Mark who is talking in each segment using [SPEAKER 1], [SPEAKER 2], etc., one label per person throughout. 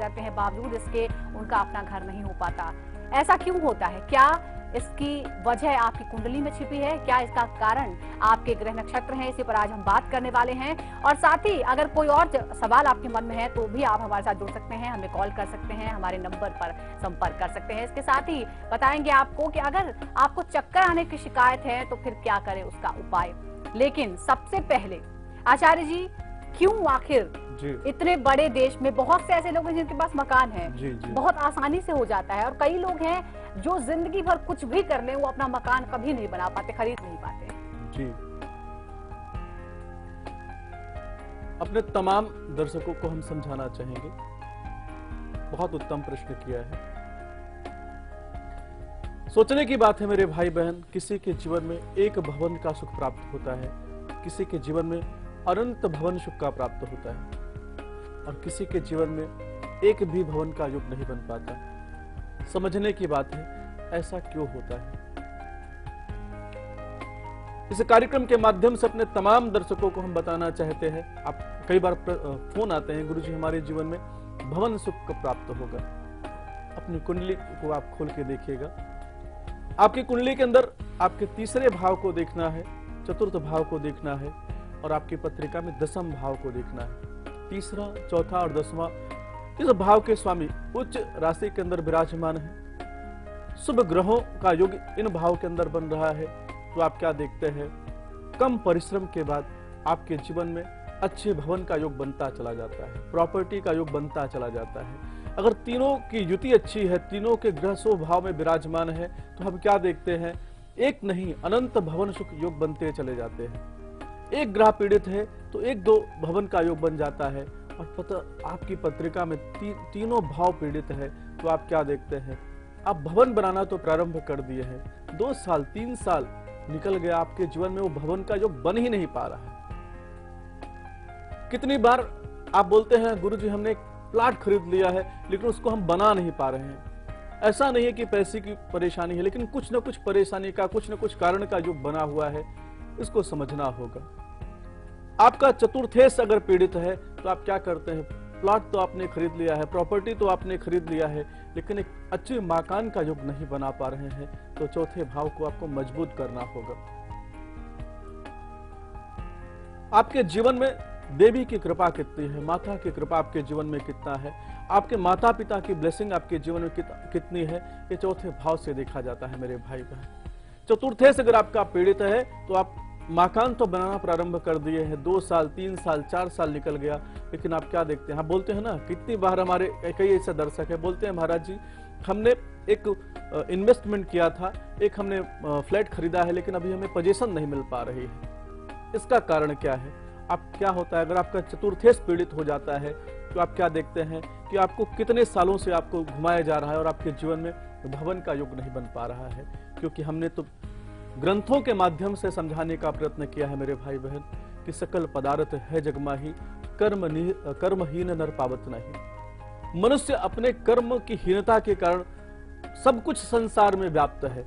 [SPEAKER 1] करते हैं, बावजूद इसके उनका अपना घर नहीं हो पाता। ऐसा क्यों होता है? क्या इसकी वजह आपकी कुंडली में छिपी है? क्या इसका कारण आपके ग्रह नक्षत्र हैं? इसी पर आज हम बात करने वाले हैं। और साथ ही अगर कोई और सवाल आपके मन में है तो भी आप हमारे साथ जुड़ सकते हैं, हमें कॉल कर सकते हैं, हमारे नंबर पर संपर्क कर सकते हैं। इसके साथ ही बताएंगे आपको कि अगर आपको चक्कर आने की शिकायत है तो फिर क्या करें, उसका उपाय। लेकिन सबसे पहले आचार्य जी, क्यों आखिर इतने बड़े देश में बहुत से ऐसे लोग हैं जिनके पास मकान है, बहुत आसानी से हो जाता है, और कई लोग हैं जो जिंदगी भर कुछ भी कर ले वो अपना मकान कभी नहीं बना पाते, खरीद नहीं पाते?
[SPEAKER 2] जी, अपने तमाम दर्शकों को हम समझाना चाहेंगे। बहुत उत्तम प्रश्न किया है। सोचने की बात है मेरे भाई बहन, किसी के जीवन में एक भवन का सुख प्राप्त होता है, किसी के जीवन में अनंत भवन सुख का प्राप्त होता है, और किसी के जीवन में एक भी भवन का योग नहीं बन पाता। समझने की बात है, ऐसा क्यों होता है। इस कार्यक्रम के माध्यम से अपने तमाम दर्शकों को हम बताना चाहते हैं। आप कई बार फोन आते हैं, गुरुजी हमारे जीवन में भवन सुख कब प्राप्त होगा। अपनी कुंडली को आप खोल के देखिएगा। आपकी कुंडली के अंदर आपके तीसरे भाव को देखना है, चतुर्थ भाव को देखना है, और आपकी पत्रिका में दसम भाव को देखना है। तीसरा, चौथा और दसवां इस भाव के स्वामी उच्च राशि के अंदर विराजमान है। शुभ ग्रहों का योग इन भाव के अंदर बन रहा है, तो आप क्या देखते हैं, कम परिश्रम के बाद आपके जीवन में अच्छे भवन का योग बनता चला जाता है, प्रॉपर्टी का योग बनता चला जाता है। अगर तीनों की युति अच्छी है, तीनों के ग्रह शुभ भाव में विराजमान है, तो हम क्या देखते हैं, एक नहीं अनंत भवन सुख योग बनते चले जाते हैं। एक ग्रह पीड़ित है तो एक दो भवन का योग बन जाता है, और पता आपकी पत्रिका में तीनों भाव पीड़ित है, तो आप क्या देखते हैं, आप भवन बनाना तो प्रारंभ कर दिए हैं, 2 साल 3 साल निकल गया, आपके जीवन में वो भवन का योग बन ही नहीं पा रहा है। कितनी बार आप बोलते हैं, गुरुजी हमने एक प्लाट खरीद लिया है लेकिन उसको हम बना नहीं पा रहे हैं। ऐसा नहीं है कि पैसे की परेशानी है, लेकिन कुछ न कुछ परेशानी का, कुछ न कुछ कारण का योग बना हुआ है, इसको समझना होगा। आपका चतुर्थेश अगर पीड़ित है तो आप क्या करते हैं, प्लॉट तो आपने खरीद लिया है, प्रॉपर्टी तो आपने खरीद लिया है, लेकिन एक अच्छे मकान का योग नहीं बना पा रहे हैं, तो चौथे भाव को आपको मजबूत करना होगा। आपके जीवन में देवी की कृपा कितनी है, माता की कृपा आपके जीवन में कितना है, आपके माता पिता की ब्लेसिंग आपके जीवन में कितनी है, ये चौथे भाव से देखा जाता है मेरे भाई बहन। चतुर्थेश अगर आपका पीड़ित है तो आप मकान तो बनाना प्रारंभ कर दिए हैं, 2 साल 3 साल 4 साल निकल गया, लेकिन आप क्या देखते हैं, आप बोलते हैं ना, कितनी बार हमारे कई ऐसे दर्शक है बोलते हैं, महाराज जी हमने एक इन्वेस्टमेंट किया था, एक हमने फ्लैट खरीदा है, लेकिन अभी हमें पोजीशन नहीं मिल पा रही है। इसका कारण क्या है, आप क्या होता है, अगर आपका चतुर्थेश पीड़ित हो जाता है तो आप क्या देखते हैं कि आपको कितने सालों से आपको घुमाया जा रहा है और आपके जीवन में भवन का योग नहीं बन पा रहा है। क्योंकि हमने तो ग्रंथों के माध्यम से समझाने का प्रयत्न किया है मेरे भाई बहन कि सकल पदार्थ है जगमाही, कर्महीन नर पावत नहीं। मनुष्य अपने कर्म की हीनता के कारण सब कुछ संसार में व्याप्त है।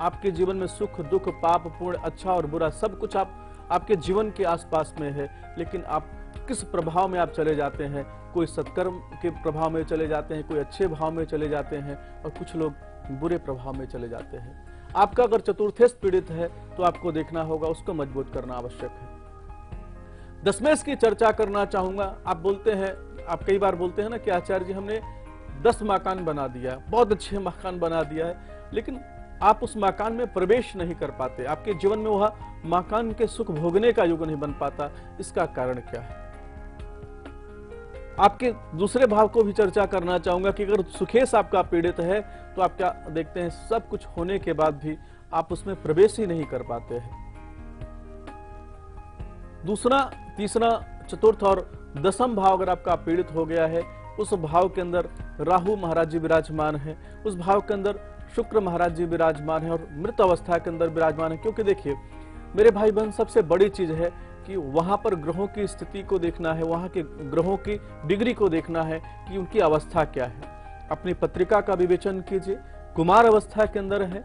[SPEAKER 2] आपके जीवन में सुख दुख पाप पुण्य अच्छा और बुरा सब कुछ आपके जीवन के आसपास में है, लेकिन आप किस प्रभाव में आप चले जाते हैं, कोई सत्कर्म के प्रभाव में चले जाते हैं, कोई अच्छे भाव में चले जाते हैं, और कुछ लोग बुरे प्रभाव में चले जाते हैं। आपका अगर चतुर्थेश पीड़ित है तो आपको देखना होगा, उसको मजबूत करना आवश्यक है। दशमेश की चर्चा करना चाहूंगा। आप बोलते हैं, आप कई बार बोलते हैं ना कि आचार्य जी हमने 10 मकान बना दिया, बहुत अच्छे मकान बना दिया है, लेकिन आप उस मकान में प्रवेश नहीं कर पाते, आपके जीवन में वह मकान के सुख भोगने का योग नहीं बन पाता। इसका कारण क्या है? आपके दूसरे भाव को भी चर्चा करना चाहूंगा कि अगर सुखेश आपका पीड़ित है तो आप क्या देखते हैं, सब कुछ होने के बाद भी आप उसमें प्रवेश ही नहीं कर पाते हैं। दूसरा, तीसरा, चतुर्थ और दसम भाव अगर आपका पीड़ित हो गया है, उस भाव के अंदर राहु महाराज जी विराजमान है, उस भाव के अंदर शुक्र महाराज जी विराजमान है और मृत अवस्था के अंदर विराजमान है। क्योंकि देखिए मेरे भाई बहन, सबसे बड़ी चीज है कि वहां पर ग्रहों की स्थिति को देखना है, वहां के ग्रहों की डिग्री को देखना है कि उनकी अवस्था क्या है। अपनी पत्रिका का विवेचन कीजिए, कुमार अवस्था के अंदर है,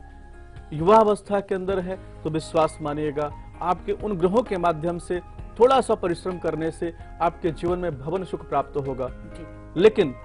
[SPEAKER 2] युवा अवस्था के अंदर है, तो विश्वास मानिएगा आपके उन ग्रहों के माध्यम से थोड़ा सा परिश्रम करने से आपके जीवन में भवन सुख प्राप्त होगा। लेकिन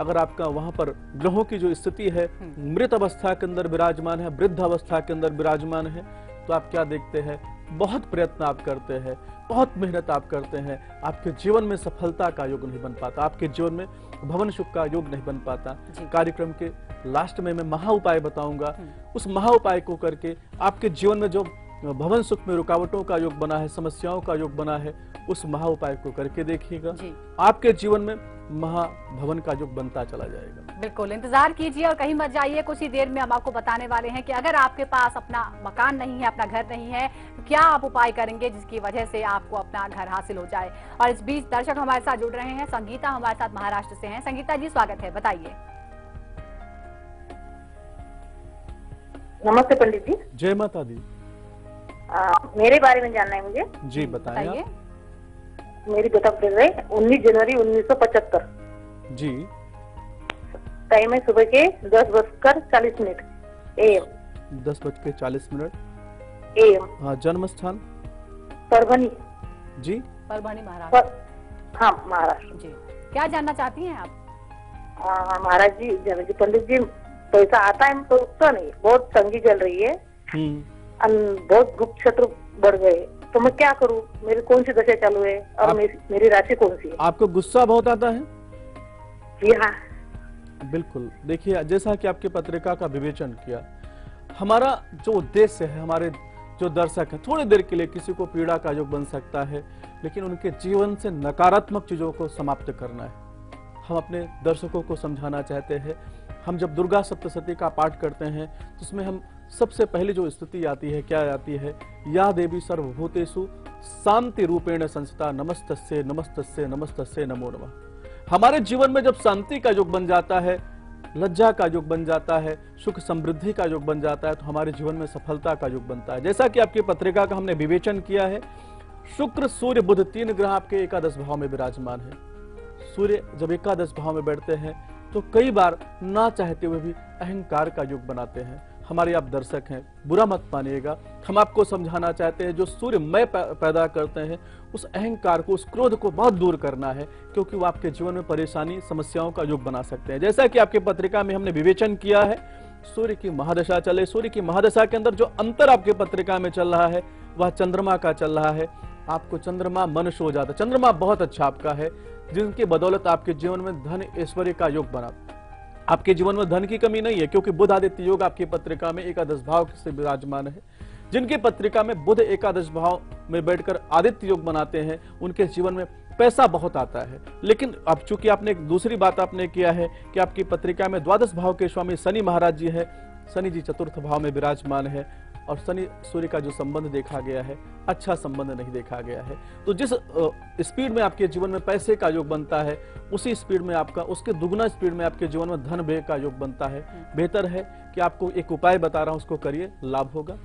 [SPEAKER 2] अगर आपका वहां पर ग्रहों की जो स्थिति है मृत अवस्था के अंदर विराजमान है, वृद्ध अवस्था के अंदर विराजमान है, तो आप क्या देखते हैं, बहुत प्रयत्न आप करते हैं, बहुत मेहनत आप करते हैं, आपके जीवन में सफलता का योग नहीं बन पाता, आपके जीवन में भवन सुख का योग नहीं बन पाता। कार्यक्रम के लास्ट में मैं महा उपाय बताऊंगा, उस महा उपाय को करके आपके जीवन में जो भवन सुख में रुकावटों का योग बना है, समस्याओं का योग बना है, उस महा उपाय को करके देखिएगा, आपके जीवन में महाभवन का योग बनता चला जाएगा।
[SPEAKER 1] बिल्कुल इंतजार कीजिए और कहीं मत जाइए। कुछ ही देर में हम आपको बताने वाले हैं कि अगर आपके पास अपना मकान नहीं है, अपना घर नहीं है, तो क्या आप उपाय करेंगे जिसकी वजह से आपको अपना घर हासिल हो जाए। और इस बीच दर्शक हमारे साथ जुड़ रहे हैं। संगीता हमारे साथ महाराष्ट्र से हैं। संगीता जी स्वागत है, बताइए।
[SPEAKER 3] नमस्ते पंडित जी।
[SPEAKER 2] जय माता दी।
[SPEAKER 3] मेरे बारे में जानना है मुझे।
[SPEAKER 2] जी बताइए।
[SPEAKER 3] मेरी डेट ऑफ बर्थ है 19 जनवरी 1975।
[SPEAKER 2] जी।
[SPEAKER 3] टाइम है सुबह के 10:40 AM।
[SPEAKER 2] 10:40
[SPEAKER 3] AM।
[SPEAKER 2] हाँ, जन्म स्थान
[SPEAKER 3] परभनी।
[SPEAKER 2] जी।
[SPEAKER 1] परभनी महाराष्ट्र।
[SPEAKER 3] हाँ महाराष्ट्र।
[SPEAKER 1] जी, क्या जानना चाहती हैं आप?
[SPEAKER 3] महाराज जी, जी पंडित जी, पैसा आता है तो उतना नहीं, बहुत तंगी चल रही है, बहुत गुप्त शत्रु बढ़ गए, तो मैं क्या करूं? मेरी कौन सी दशा चालू है और मेरी राशि कौन सी है?
[SPEAKER 2] आपको गुस्सा बहुत आता है?
[SPEAKER 3] जी हाँ।
[SPEAKER 2] बिल्कुल, देखिए जैसा कि आपकी पत्रिका का विवेचन किया, हमारा जो उद्देश्य है, हमारे जो दर्शक हैं, थोड़ी देर के लिए किसी को पीड़ा का योग बन सकता है, लेकिन उनके जीवन से नकारात्मक चीजों को समाप्त करना है। हम अपने दर्शकों को समझाना चाहते हैं, हम जब दुर्गा सप्तशती का पाठ करते हैं तो उसमें हम सबसे पहले जो स्थिति आती है, क्या आती है, या देवी सर्वभूतेषु शांति रूपेण संस्थिता नमस्तस्ये नमस्तस्ये नमस्तस्ये नमो नमः। हमारे जीवन में जब शांति का योग बन जाता है, लज्जा का योग बन जाता है, सुख समृद्धि का योग बन जाता है, तो हमारे जीवन में सफलता का योग बनता है। जैसा कि आपकी पत्रिका का हमने विवेचन किया है, शुक्र सूर्य बुध 3 ग्रह आपके एकादश भाव में विराजमान है। सूर्य जब एकादश भाव में बैठते हैं तो कई बार ना चाहते हुए भी अहंकार का योग बनाते हैं। हमारे आप दर्शक हैं, बुरा मत मानिएगा, हम आपको समझाना चाहते हैं, जो सूर्य मैं पैदा करते हैं, उस अहंकार को, उस क्रोध को बहुत दूर करना है, क्योंकि वो आपके जीवन में परेशानी, समस्याओं का योग बना सकते हैं। जैसा कि आपकी पत्रिका में हमने विवेचन किया है, सूर्य की महादशा चले, सूर्य की महादशा के अंदर जो अंतर आपकी पत्रिका में चल रहा है वह चंद्रमा का चल रहा है। आपको चंद्रमा मनुष्य हो जाता है, चंद्रमा बहुत अच्छा आपका है, जिनकी बदौलत आपके जीवन में धन ऐश्वर्य का योग बना। आपके जीवन में धन की कमी नहीं है, क्योंकि बुध आदित्य योग आपकी पत्रिका में एकादश भाव से विराजमान है। जिनकी पत्रिका में बुध एकादश भाव में बैठकर आदित्य योग बनाते हैं, उनके जीवन में पैसा बहुत आता है। लेकिन अब चूंकि आपने एक दूसरी बात आपने किया है कि आपकी पत्रिका में द्वादश भाव के स्वामी शनि महाराज जी है, शनि जी चतुर्थ भाव में विराजमान है, और शनि सूर्य का जो संबंध देखा गया है, अच्छा संबंध नहीं देखा गया है। तो जिस स्पीड में आपके जीवन में पैसे का योग बनता है, उसी स्पीड में आपका, उसके दुगना स्पीड में आपके जीवन में धन व्यय का योग बनता है। बेहतर है कि आपको एक उपाय बता रहा हूं, उसको करिए, लाभ होगा।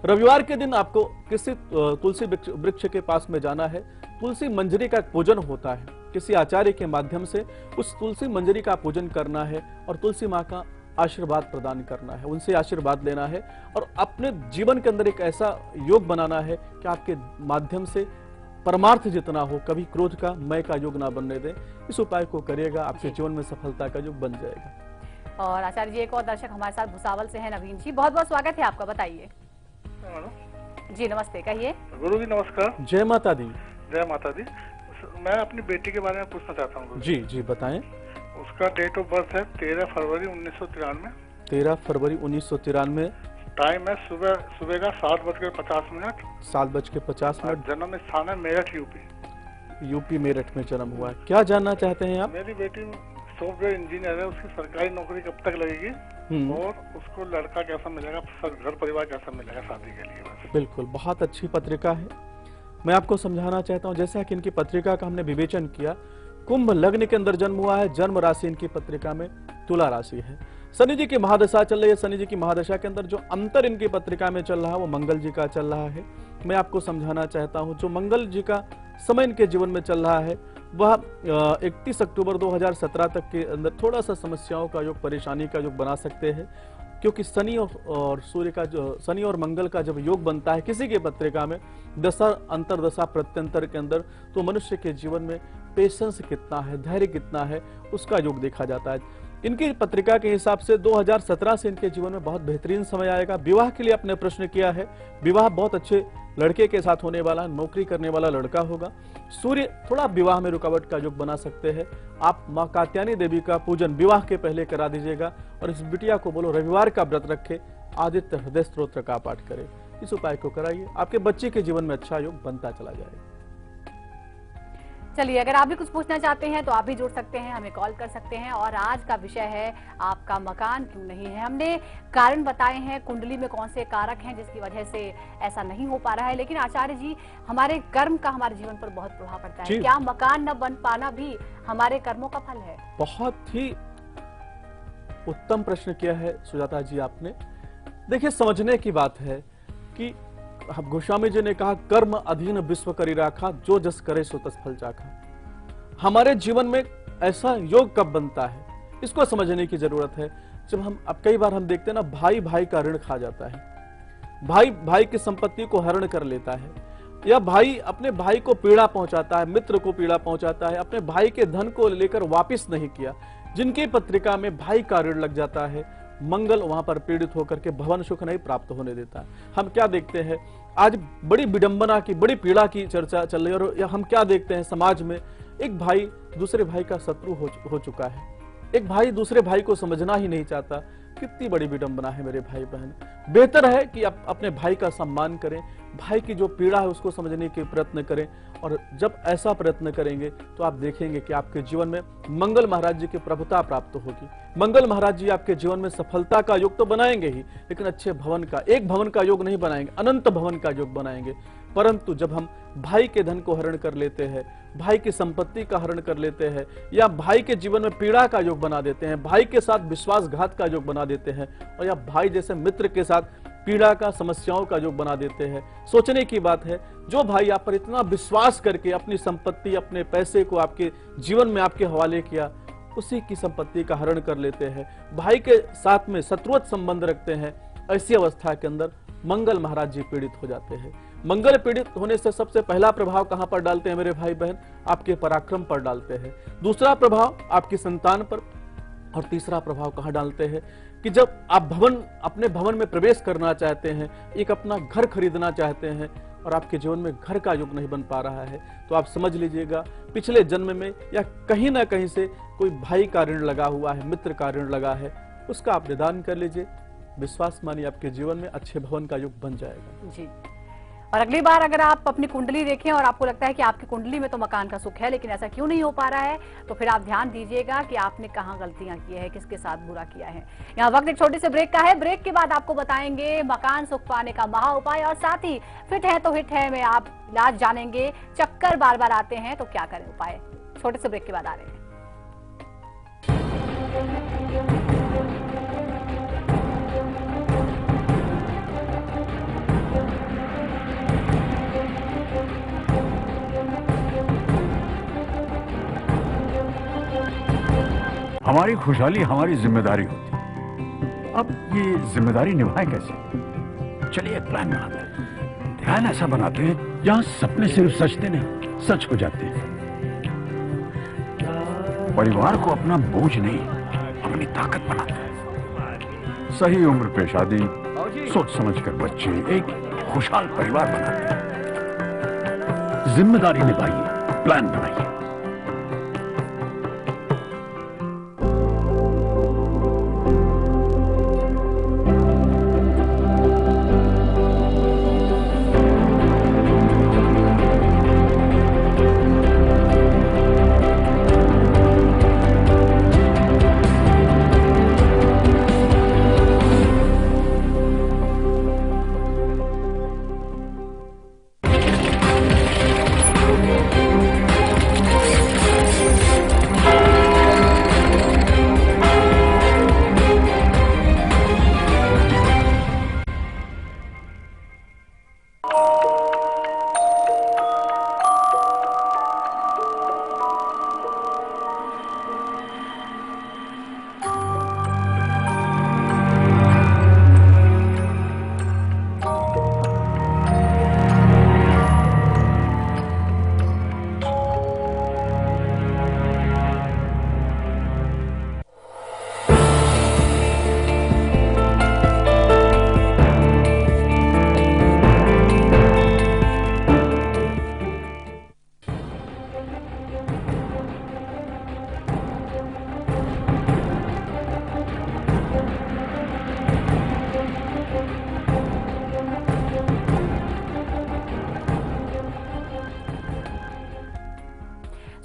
[SPEAKER 2] रविवार के दिन आपको किसी तुलसी वृक्ष के पास में जाना है, तुलसी मंजरी का पूजन होता है, किसी आचार्य के माध्यम से उस तुलसी मंजरी का पूजन करना है और तुलसी माँ का आशीर्वाद प्रदान करना है, उनसे आशीर्वाद लेना है, और अपने जीवन के अंदर एक ऐसा योग बनाना है कि आपके माध्यम से परमार्थ जितना हो, कभी क्रोध का, मैं का योग ना बनने दें। इस उपाय को करिएगा, आपके जीवन में सफलता का योग बन जाएगा।
[SPEAKER 1] और आचार्य जी, एक और दर्शक हमारे साथ भुसावल से है, नवीन जी, बहुत बहुत स्वागत है आपका, बताइए। जी नमस्ते, कहिए।
[SPEAKER 4] गुरु जी नमस्कार।
[SPEAKER 2] जय माता दी।
[SPEAKER 4] जय माता दी। मैं अपनी बेटी के बारे में पूछना चाहता हूँ।
[SPEAKER 2] जी जी बताएं।
[SPEAKER 4] उसका डेट ऑफ बर्थ है 13 फरवरी 1993।
[SPEAKER 2] 13 फरवरी 1993।
[SPEAKER 4] टाइम है सुबह का 7:50।
[SPEAKER 2] 7:50।
[SPEAKER 4] जन्म स्थान है मेरठ, यूपी।
[SPEAKER 2] यूपी मेरठ में जन्म हुआ है। क्या जानना चाहते हैं आप?
[SPEAKER 4] मेरी बेटी सॉफ्टवेयर इंजीनियर है, उसकी सरकारी नौकरी कब तक लगेगी और उसको लड़का कैसा मिलेगा, घर परिवार कैसा मिलेगा शादी के लिए? बस।
[SPEAKER 2] बिल्कुल, बहुत अच्छी पत्रिका है। मैं आपको समझाना चाहता हूँ, जैसा कि इनकी पत्रिका का हमने विवेचन किया, कुंभ लग्न के अंदर जन्म हुआ है, जन्म राशि इनकी पत्रिका में तुला राशि है। शनि जी की महादशा चल रही है, शनि जी की महादशा के अंदर जो अंतर इनकी पत्रिका में चल रहा है वो मंगल जी का चल रहा है। मैं आपको समझाना चाहता हूं, जो मंगल जी का समय इनके जीवन में चल रहा है वह 31 अक्टूबर 2017 तक के अंदर थोड़ा सा समस्याओं का योग, परेशानी का योग बना सकते हैं, क्योंकि शनि और सूर्य का जो शनि और मंगल का जब योग बनता है किसी के पत्रिका में दशा अंतरदशा प्रत्यंतर के अंदर, तो मनुष्य के जीवन में पेशेंस कितना है, धैर्य कितना है, उसका योग देखा जाता है। इनकी पत्रिका के हिसाब से 2017 से इनके जीवन में बहुत बेहतरीन समय आएगा। विवाह के लिए आपने प्रश्न किया है, विवाह बहुत अच्छे लड़के के साथ होने वाला, नौकरी करने वाला लड़का होगा। सूर्य थोड़ा विवाह में रुकावट का योग बना सकते हैं। आप माँ कात्यायनी देवी का पूजन विवाह के पहले करा दीजिएगा और इस बिटिया को बोलो रविवार का व्रत रखे, आदित्य हृदय स्तोत्र का पाठ करे। इस उपाय को कराइए, आपके बच्चे के जीवन में अच्छा योग बनता चला जाएगा।
[SPEAKER 1] चलिए, अगर आप भी कुछ पूछना चाहते हैं तो आप भी जुड़ सकते हैं, हमें कॉल कर सकते हैं। और आज का विषय है आपका मकान क्यों नहीं है। हमने कारण बताए हैं, कुंडली में कौन से कारक हैं जिसकी वजह से ऐसा नहीं हो पा रहा है। लेकिन आचार्य जी, हमारे कर्म का हमारे जीवन पर बहुत प्रभाव पड़ता है। क्या मकान न बन पाना भी हमारे कर्मों का फल है?
[SPEAKER 2] बहुत ही उत्तम प्रश्न किया है सुजाता जी आपने। देखिए, समझने की बात है कि गोस्वामी जी ने कहा, कर्म अधीन विश्व करी राखा, जो जस करे सो तस फल चाखा। हमारे जीवन में ऐसा योग कब बनता है, इसको समझने की जरूरत है। जब हम अब कई बार हम देखते हैं ना, भाई भाई का ऋण खा जाता है, भाई भाई की संपत्ति को हरण कर लेता है, या भाई अपने भाई को पीड़ा पहुंचाता है, मित्र को पीड़ा पहुंचाता है, अपने भाई के धन को लेकर वापिस नहीं किया। जिनकी पत्रिका में भाई का ऋण लग जाता है, मंगल वहां पर पीड़ित होकर के भवन सुख नहीं प्राप्त होने देता। हम क्या देखते हैं, आज बड़ी विडंबना की, बड़ी पीड़ा की चर्चा चल रही है। और हम क्या देखते हैं, समाज में एक भाई दूसरे भाई का शत्रु हो चुका है, एक भाई दूसरे भाई को समझना ही नहीं चाहता। कितनी बड़ी विडंबना है मेरे भाई बहन। बेहतर है कि आप अपने भाई का सम्मान करें, भाई की जो पीड़ा है उसको समझने के प्रयत्न करें। और जब ऐसा प्रयत्न करेंगे तो आप देखेंगे कि आपके जीवन में मंगल महाराज जी की प्रभुता प्राप्त होगी। मंगल महाराज जी आपके जीवन में सफलता का योग तो बनाएंगे ही, लेकिन अच्छे भवन का, एक भवन का योग नहीं बनाएंगे, अनंत भवन का योग बनाएंगे। परंतु जब हम भाई के धन को हरण कर लेते हैं, भाई की संपत्ति का हरण कर लेते हैं, या भाई के जीवन में पीड़ा का योग बना देते हैं, भाई के साथ विश्वासघात का योग बना देते हैं, और या भाई जैसे मित्र के साथ पीड़ा का, समस्याओं का योग बना देते हैं। सोचने की बात है, जो भाई आप पर इतना विश्वास करके अपनी संपत्ति, अपने पैसे को आपके जीवन में आपके हवाले किया, उसी की संपत्ति का हरण कर लेते हैं, भाई के साथ में शत्रुवत संबंध रखते हैं। ऐसी अवस्था के अंदर मंगल महाराज जी पीड़ित हो जाते हैं। मंगल पीड़ित होने से सबसे पहला प्रभाव कहां पर डालते हैं मेरे भाई बहन? आपके पराक्रम पर डालते हैं। दूसरा प्रभाव आपकी संतान पर, और तीसरा प्रभाव कहां डालते हैं कि जब आप अपने भवन में प्रवेश करना चाहते हैं, एक अपना घर खरीदना चाहते हैं, और आपके जीवन में घर का योग नहीं बन पा रहा है, तो आप समझ लीजिएगा पिछले जन्म में या कहीं ना कहीं से कोई भाई का ऋण लगा हुआ है, मित्र का ऋण लगा है, उसका आप निदान कर लीजिए। विश्वास मानिए, आपके जीवन में अच्छे भवन का योग बन जाएगा
[SPEAKER 1] जी। और अगली बार अगर आप अपनी कुंडली देखें और आपको लगता है कि आपकी कुंडली में तो मकान का सुख है लेकिन ऐसा क्यों नहीं हो पा रहा है, तो फिर आप ध्यान दीजिएगा कि आपने कहां गलतियां की है, किसके साथ बुरा किया है। यहाँ वक्त एक छोटे से ब्रेक का है। ब्रेक के बाद आपको बताएंगे मकान सुख पाने का महा उपाय, और साथ ही फिट है तो हिट है में आप इलाज जानेंगे। चक्कर बार बार आते हैं तो क्या करें उपाय। छोटे से ब्रेक के बाद आ रहे हैं।
[SPEAKER 5] हमारी खुशहाली हमारी जिम्मेदारी होती है। अब ये जिम्मेदारी निभाएं कैसे? चलिए एक प्लान बनाते हैं। ध्यान ऐसा बनाते हैं जहां सपने सिर्फ सचते नहीं, सच हो जाते हैं। परिवार को अपना बोझ नहीं, अपनी ताकत बनाते हैं। सही उम्र पे शादी, सोच समझकर बच्चे, एक खुशहाल परिवार बनाते हैं। जिम्मेदारी निभाइए, प्लान बनाइए।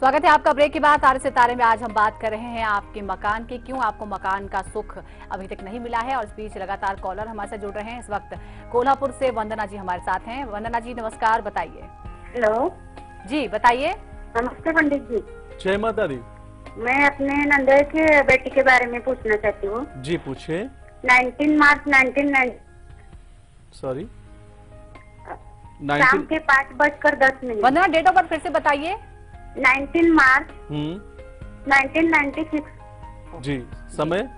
[SPEAKER 1] स्वागत है आपका ब्रेक के बाद तारे से तारे में। आज हम बात कर रहे हैं आपके मकान की, क्यों आपको मकान का सुख अभी तक नहीं मिला है। और इस बीच लगातार कॉलर हमारे साथ जुड़ रहे हैं। इस वक्त कोल्हापुर से वंदना जी हमारे साथ हैं। वंदना जी नमस्कार, बताइए।
[SPEAKER 3] हेलो
[SPEAKER 1] जी बताइए।
[SPEAKER 3] नमस्ते पंडित जी।
[SPEAKER 2] जय माता दी।
[SPEAKER 3] मैं अपने नंदे के बेटी के बारे में पूछना चाहती हूँ।
[SPEAKER 2] जी पूछिए।
[SPEAKER 3] 19 मार्च 1990
[SPEAKER 2] सॉरी
[SPEAKER 3] शाम के 5:10।
[SPEAKER 1] वंदना डेट ऑफ बर्थ फिर से बताइए।
[SPEAKER 3] 19 मार्च 1996।
[SPEAKER 2] जी समय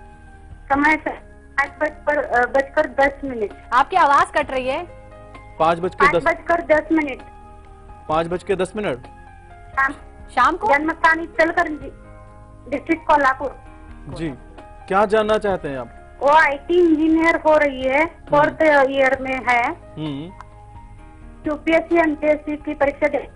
[SPEAKER 3] 5:10।
[SPEAKER 1] आपकी आवाज कट रही है।
[SPEAKER 2] 5:10।
[SPEAKER 3] 5:10।
[SPEAKER 1] शाम को।
[SPEAKER 3] जन्म स्थान चलकरंजी, डिस्ट्रिक्ट कोल्हापुर।
[SPEAKER 2] जी क्या जानना चाहते हैं आप?
[SPEAKER 3] वो IT इंजीनियर हो रही है, 4th ईयर में है। UPSC MPSC की परीक्षा दे,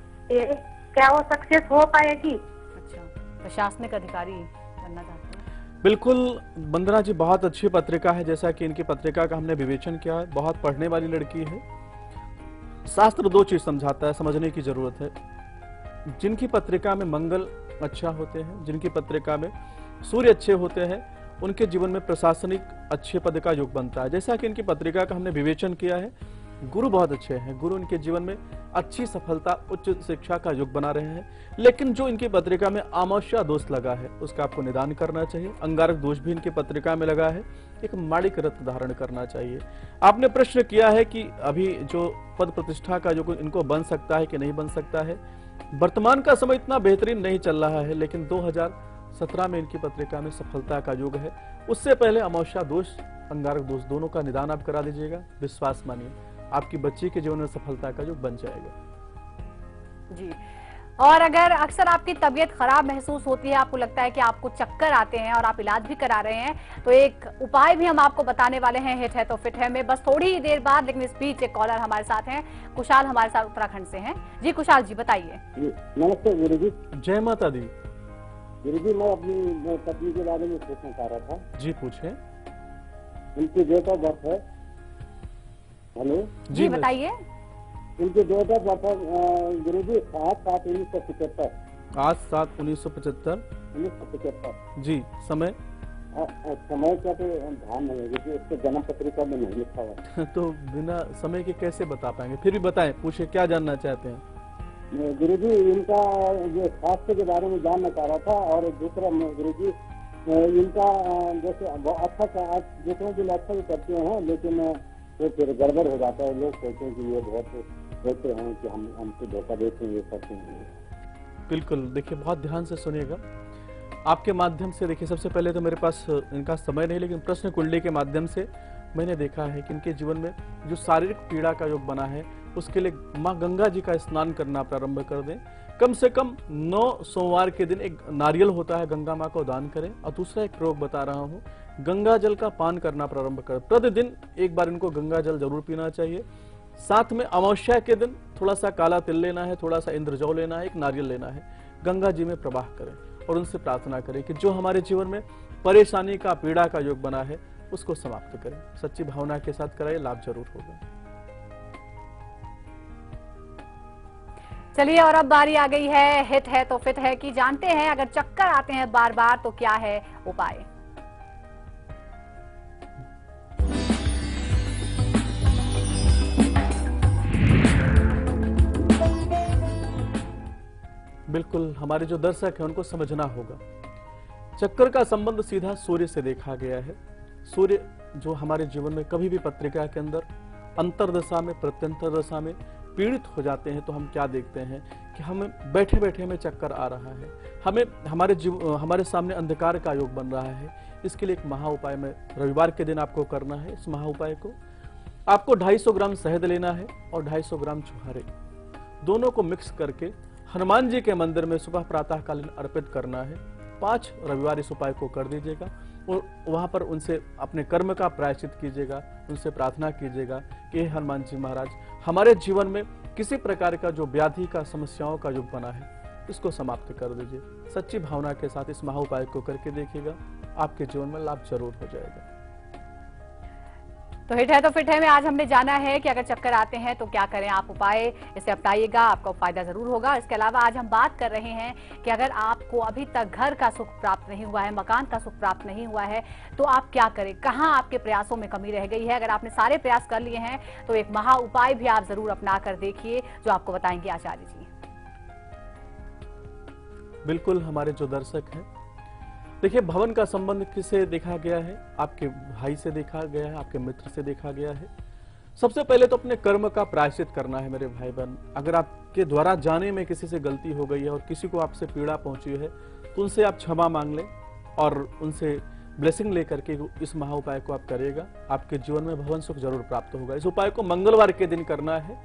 [SPEAKER 3] क्या वो सक्सेस हो पाएगी?
[SPEAKER 1] अच्छा, प्रशासनिक अधिकारी बनना चाहते हैं।
[SPEAKER 2] बिल्कुल वंदना जी, बहुत अच्छी पत्रिका है। जैसा कि इनकी पत्रिका का हमने विवेचन किया है, बहुत पढ़ने वाली लड़की है। शास्त्र 2 चीज समझाता है, समझने की जरूरत है। जिनकी पत्रिका में मंगल अच्छा होते हैं, जिनकी पत्रिका में सूर्य अच्छे होते हैं, उनके जीवन में प्रशासनिक अच्छे पद का योग बनता है। जैसा कि इनकी पत्रिका का हमने विवेचन किया है, गुरु बहुत अच्छे हैं। गुरु इनके जीवन में अच्छी सफलता, उच्च शिक्षा का योग बना रहे हैं। लेकिन जो इनकी पत्रिका में अमावस्या दोष लगा है, उसका आपको निदान करना चाहिए। अंगारक दोष भी इनकी पत्रिका में लगा है। एक माणिक रत्न धारण करना चाहिए। आपने प्रश्न किया है कि अभी जो पद प्रतिष्ठा का योग इनको बन सकता है कि नहीं बन सकता है। वर्तमान का समय इतना बेहतरीन नहीं चल रहा है, लेकिन 2017 में इनकी पत्रिका में सफलता का योग है। उससे पहले अमावस्या दोष, अंगारक दोष दोनों का निदान आप करा दीजिएगा। विश्वास मानिए, आपकी बच्ची के जीवन में सफलता का योग बन जाएगा।
[SPEAKER 1] जी। और अगर अक्सर आपकी तबीयत खराब महसूस होती है, आपको लगता है कि आपको चक्कर आते हैं और आप इलाज भी करा रहे हैं, तो एक उपाय भी हम आपको बताने वाले हैं हिट है तो फिट है में, बस थोड़ी ही देर बाद। लेकिन इस बीच एक कॉलर हमारे साथ हैं, कुशाल हमारे साथ उत्तराखंड से हैं। जी कुशाल जी बताइए।
[SPEAKER 6] नमस्ते गुरु जी।
[SPEAKER 2] जय माता दी।
[SPEAKER 6] गुरु जी, मैं अपनी पत्नी के बारे में पूछना चाह रहा था।
[SPEAKER 2] जी पूछे।
[SPEAKER 6] उनकी डेट ऑफ बर्थ है। हेलो
[SPEAKER 1] जी बताइए।
[SPEAKER 6] उनकी डेट ऑफ बर्थ गुरु जी 7/7/1975।
[SPEAKER 2] 8/7/1975। जी समय
[SPEAKER 6] समय का तो ध्यान नहीं है क्योंकि उसके जन्म पत्रिका में नहीं लिखा हुआ।
[SPEAKER 2] तो बिना समय के कैसे बता पाएंगे? फिर भी बताएं, पूछे क्या जानना चाहते हैं?
[SPEAKER 6] गुरु जी, इनका जो स्वास्थ्य के बारे में जानना चाह रहा था। और दूसरा गुरु जी, इनका जैसे अच्छा दूसरों के लिए अच्छा भी करते हैं, लेकिन वो फिर गड़बड़ हो जाता है। लोग सोचते हैं कि ये बहुत सोचते हैं कि हमको धोखा देते हैं, ये करते हैं।
[SPEAKER 2] बिल्कुल, देखिए बहुत ध्यान से सुनिएगा। आपके माध्यम से देखिए, सबसे पहले तो मेरे पास इनका समय नहीं, लेकिन प्रश्न कुंडली के माध्यम से मैंने देखा है कि इनके जीवन में जो शारीरिक पीड़ा का योग बना है, उसके लिए माँ गंगा जी का स्नान करना प्रारंभ कर दें। कम से कम 9 सोमवार के दिन एक नारियल होता है, गंगा माँ को दान करें। और दूसरा एक प्रयोग बता रहा हूँ, गंगा जल का पान करना प्रारंभ करें। प्रतिदिन एक बार इनको गंगा जल जरूर पीना चाहिए। साथ में अमावस्या के दिन थोड़ा सा काला तिल लेना है, थोड़ा सा इंद्रजौ लेना है, एक नारियल लेना है, गंगा जी में प्रवाह करें और उनसे प्रार्थना करें कि जो हमारे जीवन में परेशानी का, पीड़ा का योग बना है, उसको समाप्त करें। सच्ची भावना के साथ कराइए, लाभ जरूर होगा।
[SPEAKER 1] चलिए, और अब बारी आ गई है हिट है तो फिट है की। जानते हैं अगर चक्कर आते हैं बार बार तो क्या है उपाय।
[SPEAKER 2] बिल्कुल, हमारे जो दर्शक हैं उनको समझना होगा, चक्कर का संबंध सीधा सूर्य से देखा गया है। सूर्य जो हमारे जीवन में कभी भी पत्रिका के अंदर अंतरदशा में, प्रत्यंतर दशा में पीड़ित हो जाते हैं, तो हम क्या देखते हैं कि हमें बैठे बैठे हमें चक्कर आ रहा है, हमें हमारे सामने अंधकार का योग बन रहा है। इसके लिए एक महा उपाय में रविवार के दिन आपको करना है। इस महा उपाय को आपको 250 ग्राम शहद लेना है और 250 ग्राम छुहारे, दोनों को मिक्स करके हनुमान जी के मंदिर में सुबह प्रातःकालीन अर्पित करना है। 5 रविवार इस उपाय को कर दीजिएगा और वहां पर उनसे अपने कर्म का प्रायश्चित कीजिएगा, उनसे प्रार्थना कीजिएगा कि हे हनुमान जी महाराज, हमारे जीवन में किसी प्रकार का जो व्याधि का, समस्याओं का युग बना है, इसको समाप्त कर दीजिए। सच्ची भावना के साथ इस महा उपाय को करके देखिएगा, आपके जीवन में लाभ जरूर हो जाएगा।
[SPEAKER 1] तो हिट है तो फिट है में आज हमने जाना है कि अगर चक्कर आते हैं तो क्या करें, आप उपाय इसे अपनाइएगा, आपको फायदा जरूर होगा। इसके अलावा आज हम बात कर रहे हैं कि अगर आपको अभी तक घर का सुख प्राप्त नहीं हुआ है, मकान का सुख प्राप्त नहीं हुआ है, तो आप क्या करें, कहां आपके प्रयासों में कमी रह गई है। अगर आपने सारे प्रयास कर लिए हैं तो एक महा उपाय भी आप जरूर अपना कर देखिए, जो आपको बताएंगे आचार्य जी।
[SPEAKER 2] बिल्कुल, हमारे जो दर्शक हैं, देखिए भवन का संबंध किससे देखा गया है? आपके भाई से देखा गया है, आपके मित्र से देखा गया है। सबसे पहले तो अपने कर्म का प्रायश्चित करना है मेरे भाई बहन। अगर आपके द्वारा जाने में किसी से गलती हो गई है और किसी को आपसे पीड़ा पहुंची है तो उनसे आप क्षमा मांग लें और उनसे ब्लेसिंग लेकर के इस महा उपाय को आप करिएगा। आपके जीवन में भवन सुख जरूर प्राप्त होगा। इस उपाय को मंगलवार के दिन करना है।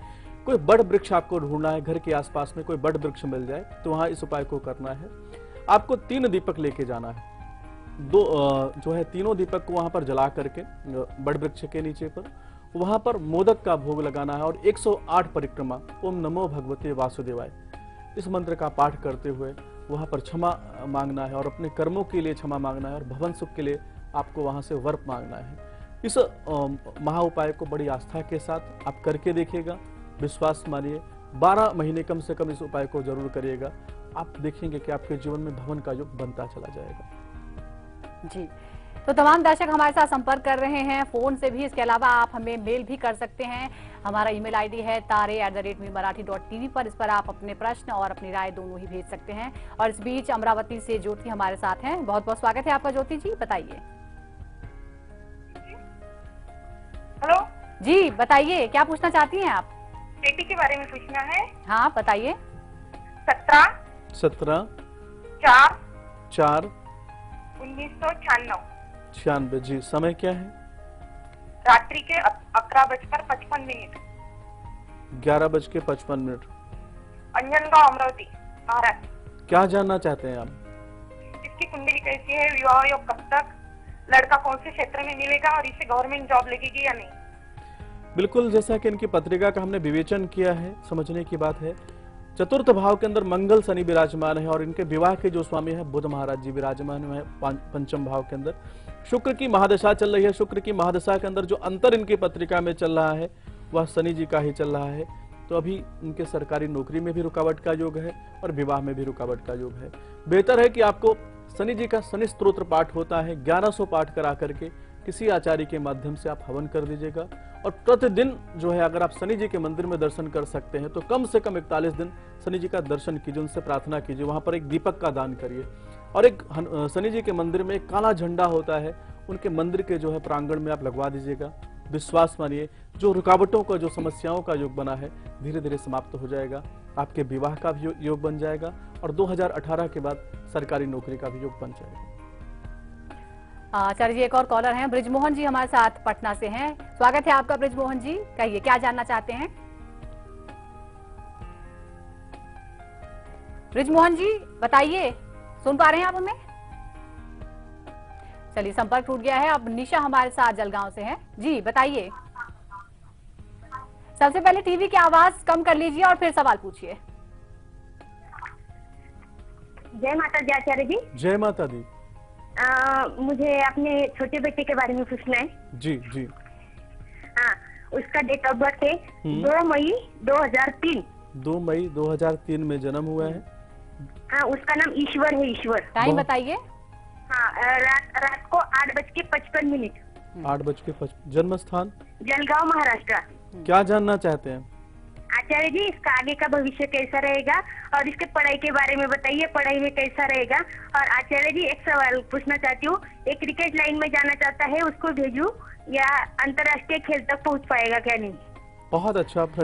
[SPEAKER 2] कोई बड़ वृक्ष आपको ढूंढना है, घर के आसपास में कोई बड़ वृक्ष मिल जाए तो वहां इस उपाय को करना है। आपको 3 दीपक लेके जाना है। जो है तीनों दीपक को वहां पर जला करके बड़ वृक्ष के नीचे पर वहां पर मोदक का भोग लगाना है और 108 परिक्रमा ओम नमो भगवते वासुदेवाय इस मंत्र का पाठ करते हुए वहां पर क्षमा मांगना है और अपने कर्मों के लिए क्षमा मांगना है और भवन सुख के लिए आपको वहां से वर मांगना है। इस महा उपाय को बड़ी आस्था के साथ आप करके देखिएगा। विश्वास मानिए, 12 महीने कम से कम इस उपाय को जरूर करिएगा। आप देखेंगे कि आपके जीवन में भवन का योग बनता चला जाएगा।
[SPEAKER 1] जी, तो तमाम दर्शक हमारे साथ संपर्क कर रहे हैं फोन से भी। इसके अलावा आप हमें मेल भी कर सकते हैं। हमारा ईमेल आईडी है tare@marathi.tv पर। इस पर आप अपने प्रश्न और अपनी राय दोनों ही भेज सकते हैं। और इस बीच अमरावती से ज्योति हमारे साथ हैं। बहुत बहुत स्वागत है आपका ज्योति जी, बताइए।
[SPEAKER 7] हेलो
[SPEAKER 1] जी बताइए, क्या पूछना चाहती हैं आप?
[SPEAKER 7] बेटी के बारे में पूछना है।
[SPEAKER 1] हाँ बताइए।
[SPEAKER 2] 17/4/1996 जी। समय क्या है?
[SPEAKER 7] रात्रि के 11:55।
[SPEAKER 2] 11:55।
[SPEAKER 7] अंजनगांव, अमरावती, महाराष्ट्र।
[SPEAKER 2] क्या जानना चाहते हैं आप?
[SPEAKER 7] इसकी कुंडली कैसी है, विवाह योग कब तक, लड़का कौन से क्षेत्र में मिलेगा और इसे गवर्नमेंट जॉब लगेगी या नहीं?
[SPEAKER 2] बिल्कुल, जैसा कि इनकी पत्रिका का हमने विवेचन किया है, समझने की बात है। चतुर्थ भाव के अंदर मंगल शनि विराजमान है और इनके विवाह के जो स्वामी है बुध महाराज जी विराजमान है पंचम भाव के अंदर। शुक्र की महादशा चल रही है। शुक्र की महादशा के अंदर जो अंतर इनकी पत्रिका में चल रहा है वह शनि जी का ही चल रहा है। तो अभी इनके सरकारी नौकरी में भी रुकावट का योग है और विवाह में भी रुकावट का योग है। बेहतर है कि आपको शनि जी का शनि स्तोत्र पाठ होता है, 1100 पाठ करा करके किसी आचार्य के माध्यम से आप हवन कर दीजिएगा। और प्रतिदिन जो है अगर आप शनि जी के मंदिर में दर्शन कर सकते हैं तो कम से कम 41 दिन शनि जी का दर्शन कीजिए, उनसे प्रार्थना कीजिए, वहां पर एक दीपक का दान करिए। और एक शनि जी के मंदिर में एक काला झंडा होता है, उनके मंदिर के जो है प्रांगण में आप लगवा दीजिएगा। विश्वास मानिए, जो रुकावटों का, जो समस्याओं का योग बना है धीरे धीरे समाप्त हो जाएगा। आपके विवाह का भी योग बन जाएगा और 2018 के बाद सरकारी नौकरी का भी योग बन जाएगा।
[SPEAKER 1] आचार्य जी, एक और कॉलर हैं, ब्रिजमोहन जी हमारे साथ पटना से हैं। स्वागत है आपका ब्रिजमोहन जी, कहिए क्या जानना चाहते हैं? ब्रिजमोहन जी बताइए, सुन पा रहे हैं आप हमें? चलिए संपर्क टूट गया है। अब निशा हमारे साथ जलगांव से है। जी बताइए। सबसे पहले टीवी की आवाज कम कर लीजिए और फिर सवाल पूछिए।
[SPEAKER 8] जय माता दी आचार्य जी।
[SPEAKER 2] जय माता दी।
[SPEAKER 8] मुझे अपने छोटे बेटे के बारे में पूछना है।
[SPEAKER 2] जी जी।
[SPEAKER 8] हाँ, उसका डेट ऑफ बर्थ है 2 मई 2003।
[SPEAKER 2] 2 मई 2003 में जन्म हुआ है।
[SPEAKER 8] हाँ, उसका नाम ईश्वर है। ईश्वर।
[SPEAKER 1] टाइम बताइए।
[SPEAKER 8] हाँ, रात को 8:55।
[SPEAKER 2] 8:55। जन्म स्थान
[SPEAKER 8] जलगांव, महाराष्ट्र।
[SPEAKER 2] क्या जानना चाहते हैं?
[SPEAKER 8] आचार्य जी, इसका आगे का भविष्य कैसा रहेगा और इसके पढ़ाई के बारे में बताइए, पढ़ाई में कैसा रहेगा। और आचार्य जी, एक सवाल पूछना चाहती हूँ, एक क्रिकेट लाइन में जाना चाहता है, उसको भेजूं या अंतर्राष्ट्रीय खेल तक पहुँच पाएगा क्या नहीं?
[SPEAKER 2] बहुत अच्छा प्रश्न।